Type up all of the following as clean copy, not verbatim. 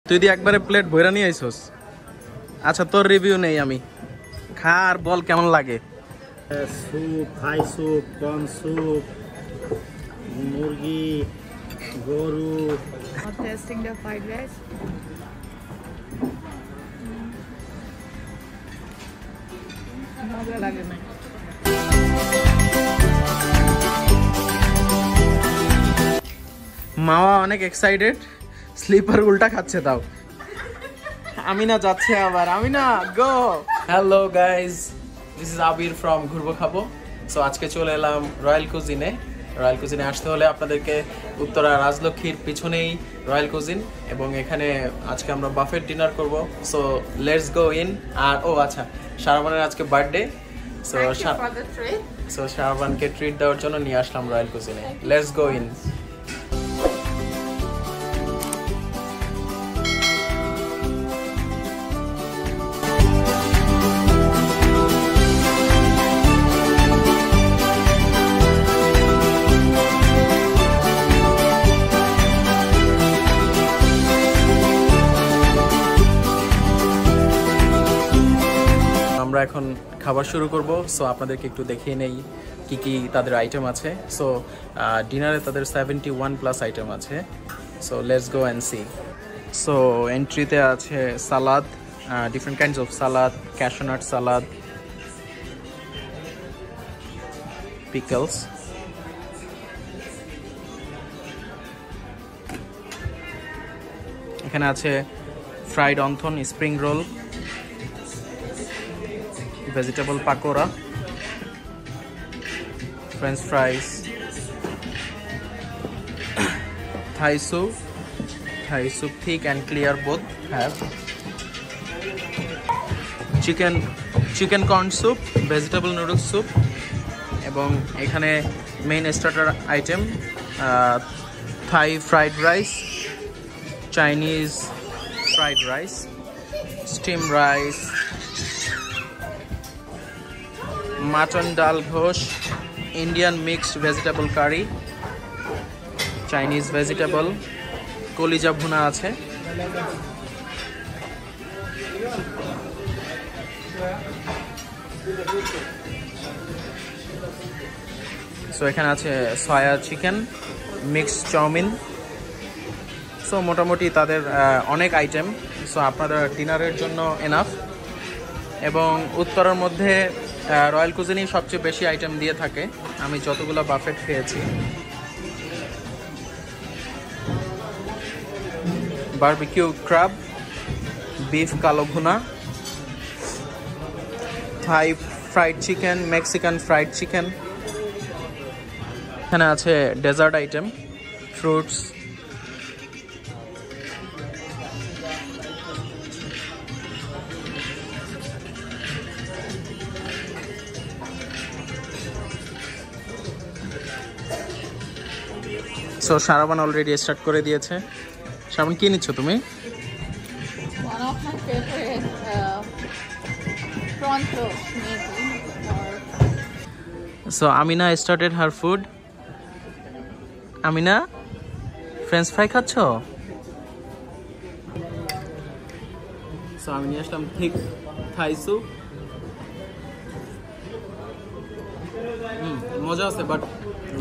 তুই দি একবারে প্লেট ভইরা নিয়ে আইছস। আচ্ছা তোর রিভিউ নেই আমি, খা আর বল কেমন লাগে। Soup, Thai soup, corn soup, মুরগি, গরু। Testing the fried rice. মজা লাগে না। মাওয়া অনেক এক্সাইটেড, স্লিপার উল্টা খাচ্ছে তাও। আমি না যাচ্ছে আবার, আমি না গো। Hello guys, this is Abir from ঘুরবো খাবো। সো আজকে চলে এলাম রয়্যাল কুজিনে। রয়্যাল কুজিনে আসতে হলে আপনাদেরকে উত্তরা রাজলক্ষ্মীর পিছনেই রয়্যাল কুজিন, এবং এখানে আজকে আমরা বাফেট ডিনার করব। So let's go in. আর ও আচ্ছা, শাহরবানের আজকে বার্থডে, সো শাহরবানকে ট্রিট দেওয়ার জন্য নিয়ে আসলাম রয়্যাল কুজিনে। Let's go in. আমরা এখন খাবার শুরু করব। সো আপনাদেরকে একটু দেখিয়ে নেই কি কি তাদের আইটেম আছে। সো ডিনারে তাদের 71+ আইটেম আছে। So let's go and see. So এন্ট্রিতে আছে salad, different kinds of salad, cashew nut salad, pickles, এখানে আছে fried wonton, spring roll, vegetable pakora, french fries, Thai soup thick and clear both have, chicken corn soup, vegetable noodle soup, এবং এখানে main starter item Thai fried rice, Chinese fried rice, steam rice, mutton dal ghosh, Indian mixed vegetable curry, Chinese vegetable, কলিজা ভুনা আছে, so এখানে আছে soya chicken, mixed chowmein. So মোটামুটি তাদের অনেক আইটেম। সো আপনারা ডিনারের জন্য এনাফ। এবং উত্তরার মধ্যে রয়্যাল কুজিনই সবচেয়ে বেশি আইটেম দিয়ে থাকে, আমি যতগুলো বাফেট খেয়েছি। Barbecue crab, beef kala bhuna, Thai fried chicken, Mexican fried chicken. এখানে আছে dessert item, fruits, so Shahrban already start করে দিয়েছে। শাহরবান কি নিচ্ছ তুমি? One of my favorite prawn toast maybe. So Amina started her food. Amina, French fry খাচ্ছ? So আমি নিয়ে আসলাম thick Thai soup. মজা আছে, বাট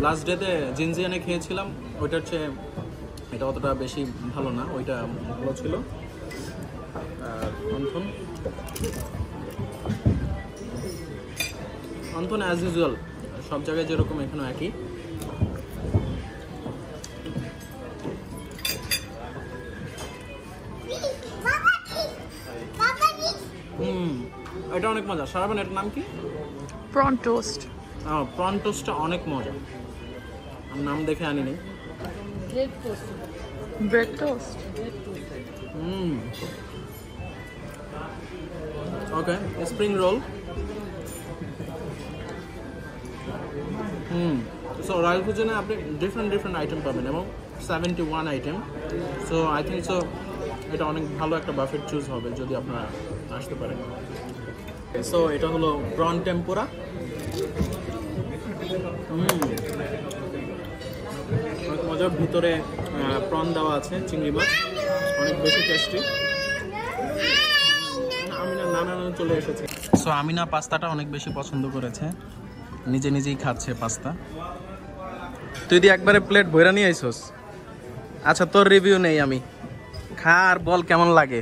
লাস্ট ডেতে জিনজিয়ানে খেয়েছিলাম, ওইটার চেয়ে এটা অতটা বেশি ভালো না, ওইটা ভালো ছিল। অন্থন অ্যাজ ইউজুয়াল সব জায়গায় যেরকম, এখানেও একই। এটা অনেক মজা। শাহরবান, এটার নাম কি? Prawn toast. প্রন টোস্টটা অনেক মজা, আমি নাম দেখে আনি নি। Bread toast. ওকে, স্প্রিং রোল। সো রয়্যাল কুজিনে আপনি ডিফারেন্ট আইটেম পাবেন, এবং 71 item. So I think so এটা অনেক ভালো একটা বাফেট চুজ হবে যদি আপনারা আসতে পারেন। সো এটা হলো প্রন টেম্পুরা। অনেক মজার, ভিতরে প্রন দেওয়া আছে, চিংড়ি মাছ, অনেক বেশি টেস্টি। আমিনা নানা চলে এসেছে। সো আমিনা পাস্তাটা অনেক বেশি পছন্দ করেছে, নিজে নিজেই খাচ্ছে পাস্তা। তুই দি একবারে প্লেট ভইরা নিয়ে আইছস। আচ্ছা তোর রিভিউ নেই, আমি খা আর বল কেমন লাগে।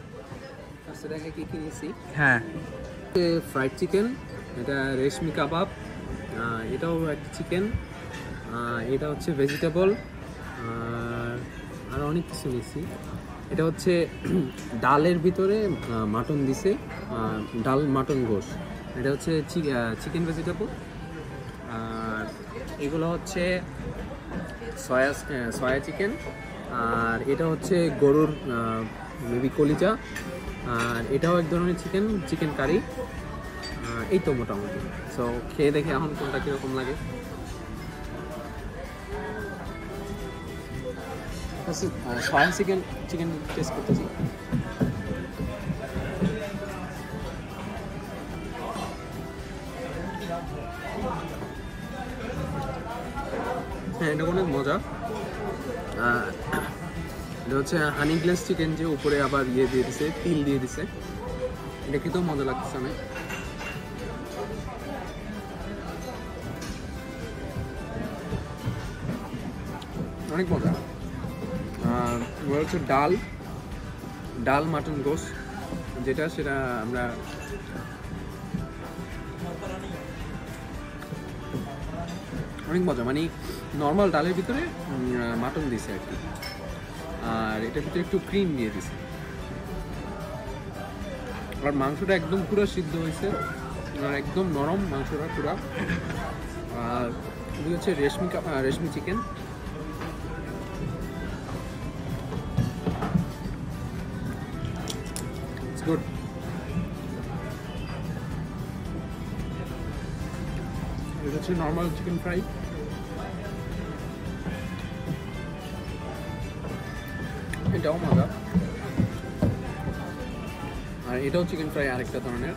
সেটাকে কি কি নিয়েছি? হ্যাঁ, ফ্রাইড চিকেন, এটা রেশমি কাবাব, এটাও একটা চিকেন, এটা হচ্ছে ভেজিটেবল, আর অনেক কিছু নিয়েছি। এটা হচ্ছে ডালের ভিতরে মাটন দিছে, ডাল মাটন গোশ। এটা হচ্ছে চিকেন ভেজিটেবল। আর এগুলো হচ্ছে সয়া চিকেন, আর এটা হচ্ছে গরুর মেবি কলিজা, আর এটাও এক ধরনের চিকেন কারি। এই তো মোটামুটি। সো খেয়ে দেখে এখন কোনটা কীরকম লাগে। সয়া চিকেন টেস্ট করতেছি। হ্যাঁ, এটা অনেক মজা। এটা হচ্ছে হানি গ্লেস চিকেন, যে উপরে আবার ইয়ে দিয়ে দিছে, তিল দিয়ে দিছে। এটা খেতেও মজা লাগতেছে অনেক। অনেক মজা। হচ্ছে ডাল মাটন গোশ, সেটা আমরা অনেক মজা, মানে নর্মাল ডালের ভিতরে মাটন দিছে আর কি, আর এটার ভিতরে একটু ক্রিম দিয়ে দিছে। আর মাংসটা একদম পুরো সিদ্ধ হয়েছে, আর একদম নরম মাংসটা পুরা। আর এটা হচ্ছে রেশমি চিকেন। It's good. এটা হচ্ছে নর্মাল চিকেন ফ্রাই। এটাও মজা। আর এটাও চিকেন ফ্রাই আরেকটা ধরনের।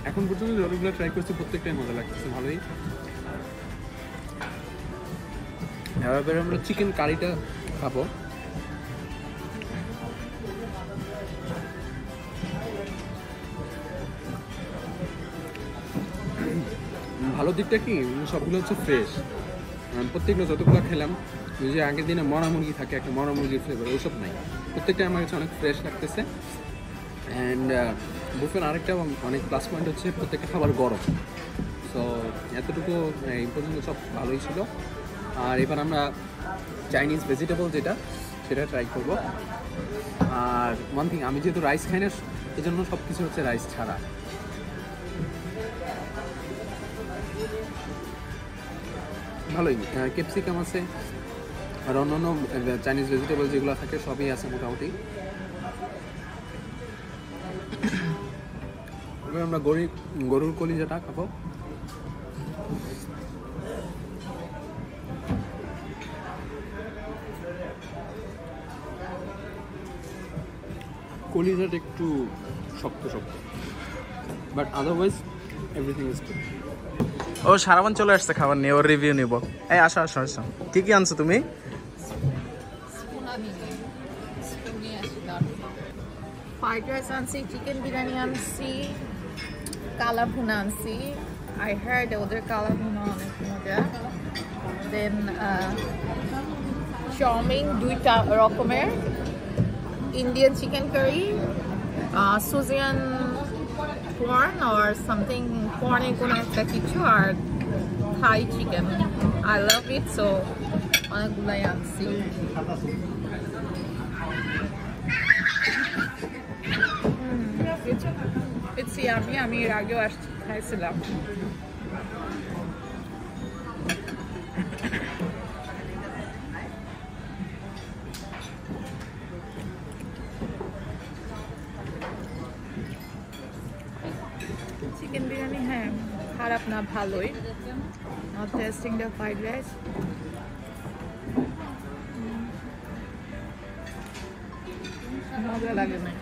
এখন পর্যন্ত যতগুলো ট্রাই করছি প্রত্যেকটাই মজা লাগতেছে, ভালোই। এবার আমরা চিকেন কারিটা খাবো। ভালো দিকটা কি, সবগুলো হচ্ছে ফ্রেশ। প্রত্যেকগুলো যতগুলো খেলাম, যে আগের দিনে মরা মুরগি থাকে, একটা মরা মুরগির ফ্লেভার, ওইসব নাই। প্রত্যেকটা আমার কাছে অনেক ফ্রেশ লাগতেছে। অ্যান্ড বুফের আরেকটা অনেক প্লাস পয়েন্ট হচ্ছে প্রত্যেকটা খাবার গরম। সো এতটুকু এই পর্যন্ত সব ভালোই ছিল। আর এবার আমরা চাইনিজ ভেজিটেবল সেটা ট্রাই করব। আর ওয়ান থিং, আমি যেহেতু রাইস খাই না, এই জন্য সব কিছু হচ্ছে রাইস ছাড়া। ভালোই, ক্যাপসিকাম আছে, আর অন্যান্য চাইনিজ ভেজিটেবল যেগুলো থাকে সবই আছে মোটামুটি। আমরা গরুর কলিজাটা খাবো। কলিজাটা একটু শক্ত, but otherwise everything is good. ও সারাবান চলে আসছে খাবার নিয়ে, ওর রিভিউ নিব। এই আসো। কি কি আনছো তুমি? ফ্রাইড রাইস আনছি, চিকেন বিরিয়ানি আনছি, কালা ভুনা আনছি। I heard ওদের কালা ভুনা অনেক মজা। দেন চাউমিন 2টা রকমের, Indian chicken curry, Szechuan corn or something, corn কোনো একটা কিছু, আর Thai chicken. I love it, so অনেকগুলাই আনছি। It's yummy, আমি এর আগেও খাইছিলাম। চিকেন বিরিয়ানি হ্যাঁ খারাপ না, ভালোই। Not tasting the fried rice. মজা লাগে না।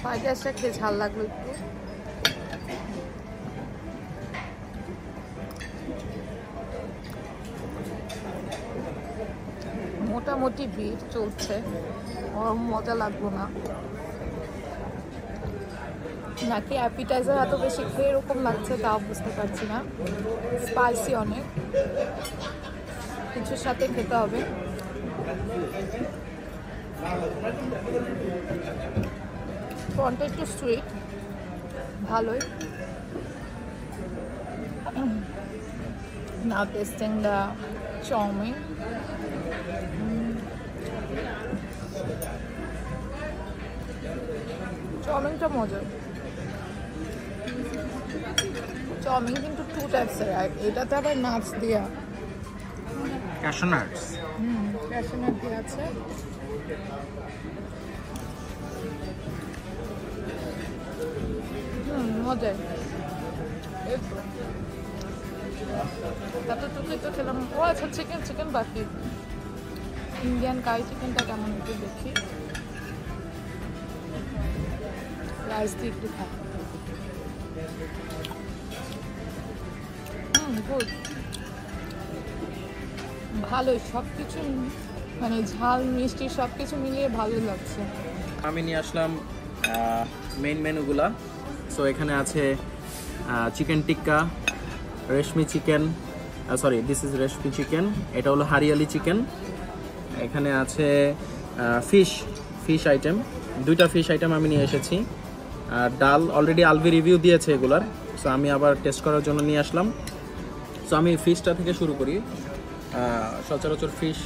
ফ্রাইড পেঁয়াজটা খেয়ে ঝাল লাগলো একটু। মোটামুটি ভিড় চলছে, মজা লাগলো না নাকি অ্যাপিটাইজার এত বেশি খেয়ে এরকম লাগছে তাও বুঝতে পারছি না। স্পাইসি অনেক, কিছুর সাথে খেতে হবে। ফ্রন্টটা একটু সুইট, ভালোই। Now tasting the chowmein. চাউমিনটা মজার। চাউমিন কিন্তু 2 টাইপসের, এটাতে আবার নাটস দেয়া, ক্যাশু নাটস। ক্যাশু নাট দেয়া আছে। মজার। এতটুকুই তো খেলাম। ও আচ্ছা, চিকেন বাকি। ইন্ডিয়ান কারি চিকেনটা কেমন একটু দেখি। রাইস দিয়ে একটু খাই। গুড, ভালোই সব কিছু, মানে ঝাল মিষ্টি সব কিছু মিলিয়ে ভালো লাগছে। আমি নিয়ে আসলাম মেইন মেনুগুলা। সো এখানে আছে chicken tikka, reshmi chicken, sorry this is reshmi chicken, এটা হলো হারিয়ালি চিকেন। এখানে আছে ফিশ আইটেম, 2টা ফিশ আইটেম আমি নিয়ে এসেছি। আর ডাল অলরেডি আলভি রিভিউ দিয়েছে এগুলার, সো আমি আবার টেস্ট করার জন্য নিয়ে আসলাম। সো আমি ফিশটা থেকে শুরু করি। সচরাচর ফিশ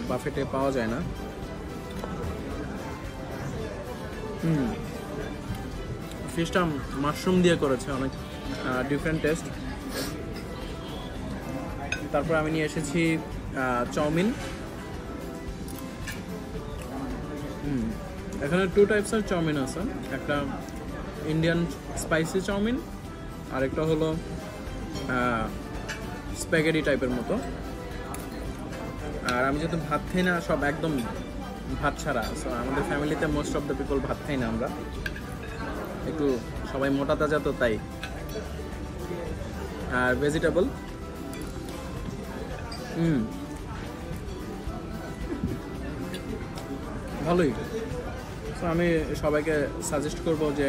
বাফেটে পাওয়া যায় না। ফিশটা মাশরুম দিয়ে করেছে, অনেক ডিফারেন্ট টেস্ট। তারপর আমি নিয়ে এসেছি চাউমিন। এখানে 2 টাইপসের চাউমিন আছে, একটা ইন্ডিয়ান স্পাইসি চাউমিন আর একটা হলো স্প্যাগেটি টাইপের মতো। আর আমি যেহেতু ভাত খাই না, সব একদম ভাত ছাড়া। সো আমাদের ফ্যামিলিতে মোস্ট অফ দ্য পিপল ভাত খাই না, আমরা একটু সবাই মোটা তাজা, তো তাই। আর ভেজিটেবল। ভালোই। সো আমি সবাইকে সাজেস্ট করব যে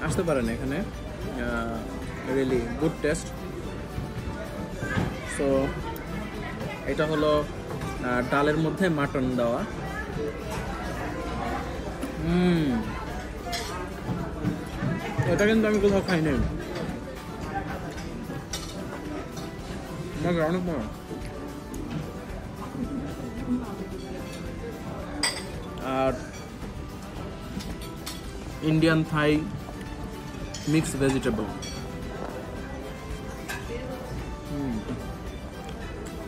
আসতে পারেন এখানে, রিয়েলি গুড টেস্ট। সো এটা হলো ডালের মধ্যে মাটন দেওয়া। এটা কিন্তু আমি কোথাও খাই নাই, অনেক মজা। আর ইন্ডিয়ান থাই মিক্স ভেজিটেবল,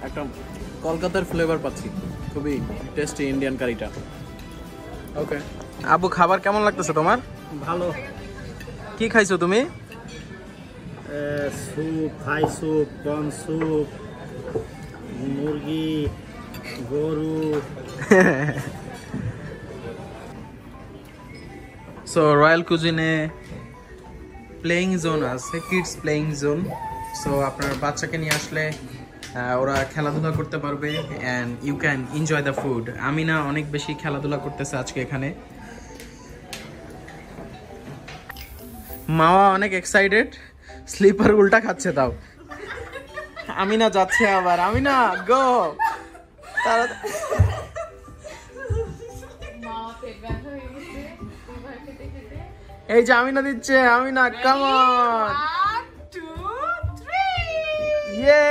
একটা কলকাতার ফ্লেভার পাচ্ছি, খুবই টেস্টি ইন্ডিয়ান কারিটা। ওকে আবু, খাবার কেমন লাগতেছে তোমার? ভালো। কি খাইছো তুমি? Soup, Thai soup, corn soup, মুরগি, গরু। সো রয়্যাল কুজিনে প্লেইং জোন আছে, কিডস প্লেইং জোন। সো আপনার বাচ্চাকে নিয়ে আসলে ওরা খেলাধুলা করতে পারবে and you can enjoy the food. আমি না অনেক বেশি খেলাধুলা করতেছে আজকে এখানে। মাওয়া অনেক এক্সাইটেড, স্লিপার উল্টা খাচ্ছে তাও। আমি না যাচ্ছে আবার, আমি না গো তারা। এই যে আমি না দিচ্ছে, আমি না, কাম অন। 1 2 3 ইয়ে।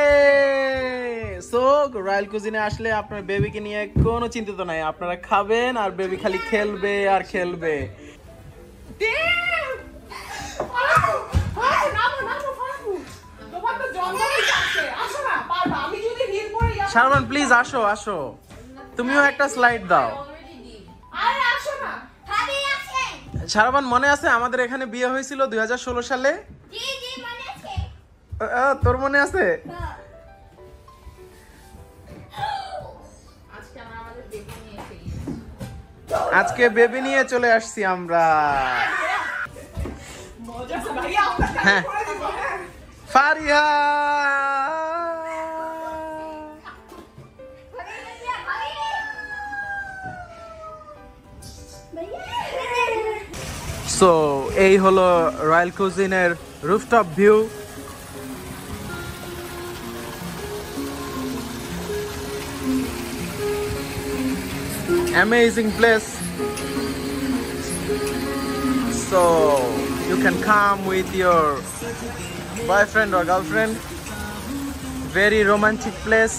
সো রয়্যাল কুজিনে আসলে আপনার বেবিকে নিয়ে কোনো চিন্তিত নাই, আপনারা খাবেন আর বেবি খালি খেলবে আর খেলবে। শারবান প্লিজ আসো আসো, তুমিও একটা স্লাইড দাও। শারবান মনে আছে আমাদের এখানে বিয়ে হয়েছিল 2016 সালে? তোর মনে আছে? আজকে বেবি নিয়ে চলে আসছি আমরা। হ্যাঁ ফারিহা সো এই হলো রয়্যাল কুজিনের rooftop view. Amazing place. So you can come with your boyfriend or girlfriend. Very romantic place.